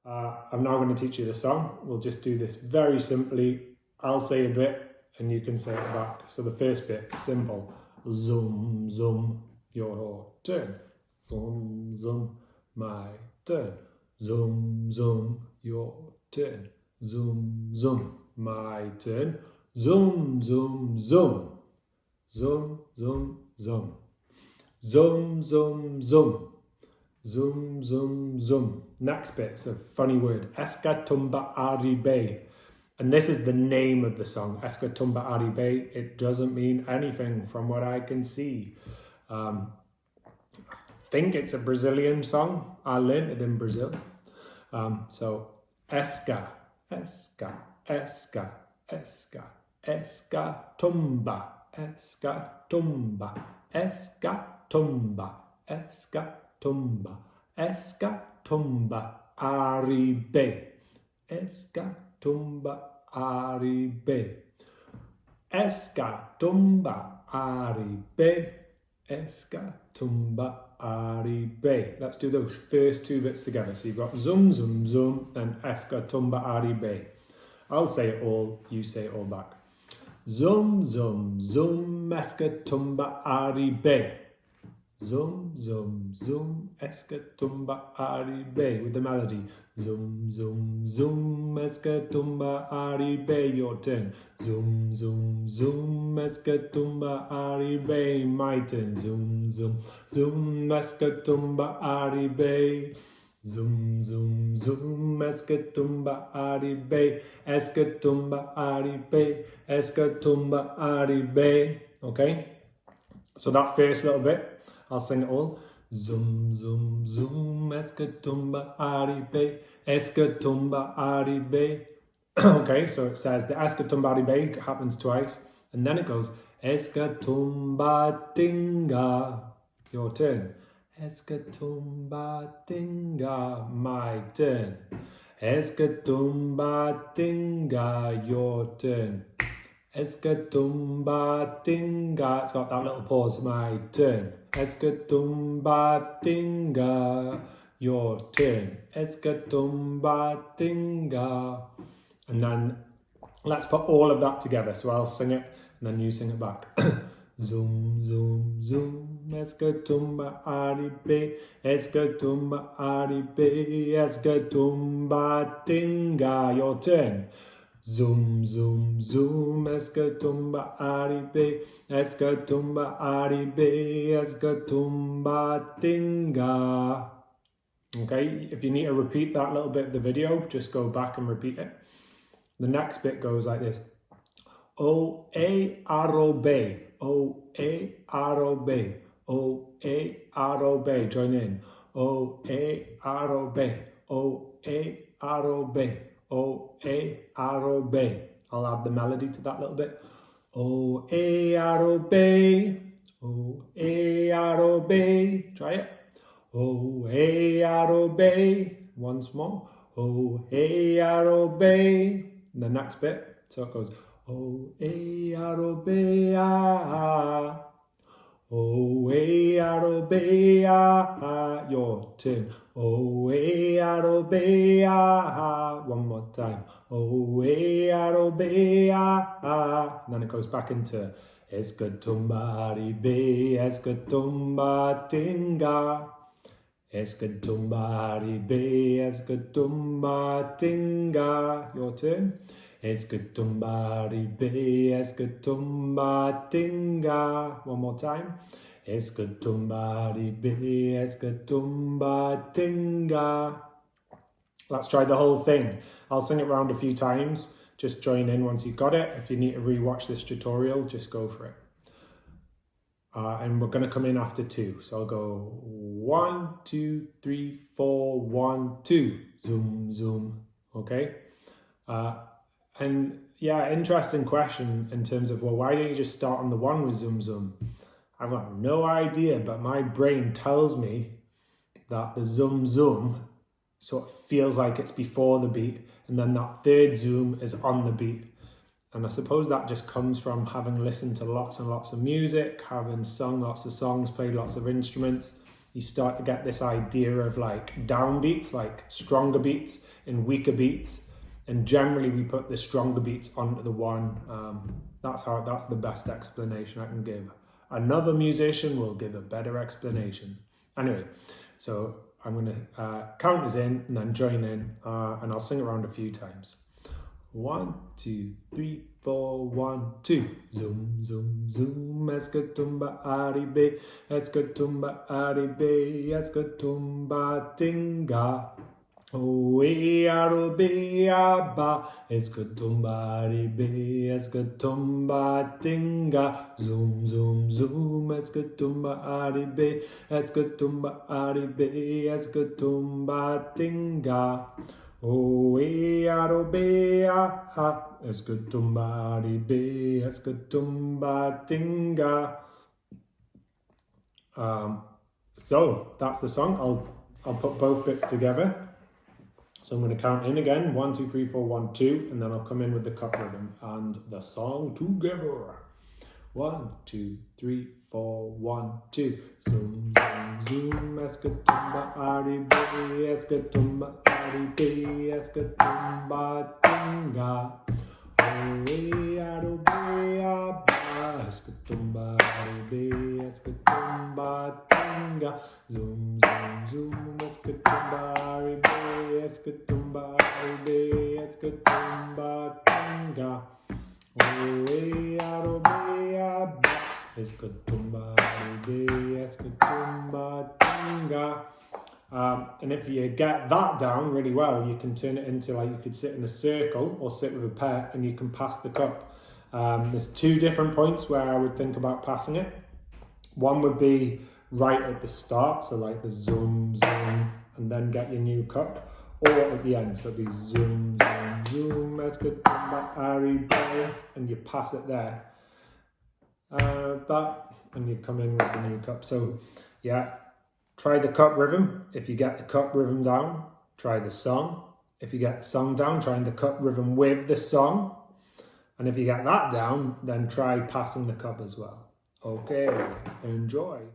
I'm now going to teach you the song. We'll just do this very simply. I'll say a bit and you can say it back. So the first bit, simple. Zoom, zoom, your turn. Zoom, zoom, my turn. Zoom, zoom, your turn. Zoom, zoom, my turn. Zoom, zoom, zoom. Zoom, zoom, zoom. Zoom, zoom, zoom. Zoom, zoom, zoom. Next bit, it's a funny word. Escatumbaribe. And this is the name of the song, Escatumbaribe. It doesn't mean anything from what I can see. I think it's a Brazilian song. I learned it in Brazil. So, esca, esca, esca, esca, escatumba, escatumba, escatumba, escatumba, escatumba, aribe, escatumba, aribe, escatumba, aribe, escatumba, aribe. Let's do those first two bits together. So you've got zoom, zoom, zoom, and escatumba, aribe. I'll say it all, you say it all back. Zoom, zoom, zoom, escatumba, aribe. Zoom, zoom, zoom, escatumba, aribe. With the melody. Zoom, zoom, zoom, escatumba, aribe. Your turn. Zoom, zoom, zoom, escatumba, aribe. My turn. Zoom, zoom, zoom, escatumba, aribe. Zoom, zoom, zoom, escatumba, aribe, escatumba, aribe, escatumba, aribe. Okay? So that first little bit, I'll sing it all. Zoom, zoom, zoom, escatumba, aribe, escatumba, aribe. Okay, so it says the escatumbaribe happens twice, and then it goes escatumba tinga. Your turn. Escatumba tinga, my turn. Escatumba tinga, your turn. Escatumba tinga, it's got that little pause, my turn. Escatumba tinga, your turn. Escatumba tinga. And then let's put all of that together. So I'll sing it and then you sing it back. Zoom, zoom, zoom, escatumba, aribe, escatumba, aribe, escatumba, tinga, your turn. Zoom, zoom, zoom, escatumba, aribe, escatumba, aribe, escatumba, tinga. Okay, if you need to repeat that little bit of the video, just go back and repeat it. The next bit goes like this. O a arobe, o a arobe, o a arobe. Join in. O a arobe, o a arobe, o a arobe. I'll add the melody to that little bit. O a arobe, o a arobe. Try it. O a arobe. Once more. O a arobe. The next bit. So it goes. O a arobe ah, o a arobe ah, your turn. O a arobe ah, one more time. O a arobe ah, and then it goes back into escatumbaribe, escatumba tinga. Escatumbaribe, escatumba tinga, your turn. Escatumbaribe, escatumba tinga. One more time. Escatumbaribe, escatumba tinga. Let's try the whole thing. I'll sing it round a few times. Just join in once you've got it. If you need to rewatch this tutorial, just go for it. And we're going to come in after two. So I'll go 1, 2, 3, 4, 1, 2. Zoom, zoom. Okay? And yeah, interesting question in terms of, well, why don't you just start on the one with zoom, zoom? I've got no idea, but my brain tells me that the zoom, zoom sort of feels like it's before the beat. And then that third zoom is on the beat. And I suppose that just comes from having listened to lots and lots of music, having sung lots of songs, played lots of instruments. you start to get this idea of like downbeats, like stronger beats and weaker beats. And generally we put the stronger beats onto the one. That's the best explanation I can give. Another musician will give a better explanation. Anyway, so I'm going to count us in and then join in, and I'll sing around a few times. 1, 2, 3, 4, 1, 2. Zoom, zoom, zoom. Escatumbaribe, escatumbaribe, escatumbatinga. Oe arobe aba, escatumbaribe, escatumbatinga. Zoom, zoom, zoom. Escatumbaribe, escatumbaribe, escatumbatinga. Oe arobe aha, escatumbaribe, escatumbatinga. So that's the song. I'll put both bits together. So I'm going to count in again, 1, 2, 3, 4, 1, 2, and then I'll come in with the cup rhythm and the song together. 1, 2, 3, 4, 1, 2. Zoom, zoom, zoom. Escatumbaribe, escatumbaribe, escatumbatinga. Oe arobe aba, escatumbaribe, escatumbatinga. Zoom, zoom, zoom. Escatumbaribe, escatumbaribe, escatumbatinga. Oe arobe aba, escatumbaribe, escatumbatinga. And if you get that down really well, you can turn it into like you could sit in a circle or sit with a pet and you can pass the cup. There's 2 different points where I would think about passing it. One would be right at the start, so like the zoom, zoom, and then get your new cup, or at the end, so it'd be zoom, zoom, zoom, escatumbaribe, and you pass it there. And you come in with the new cup. So yeah, try the cup rhythm. If you get the cup rhythm down, try the song. If you get the song down, try the cup rhythm with the song. And if you get that down, then try passing the cup as well. Okay, enjoy.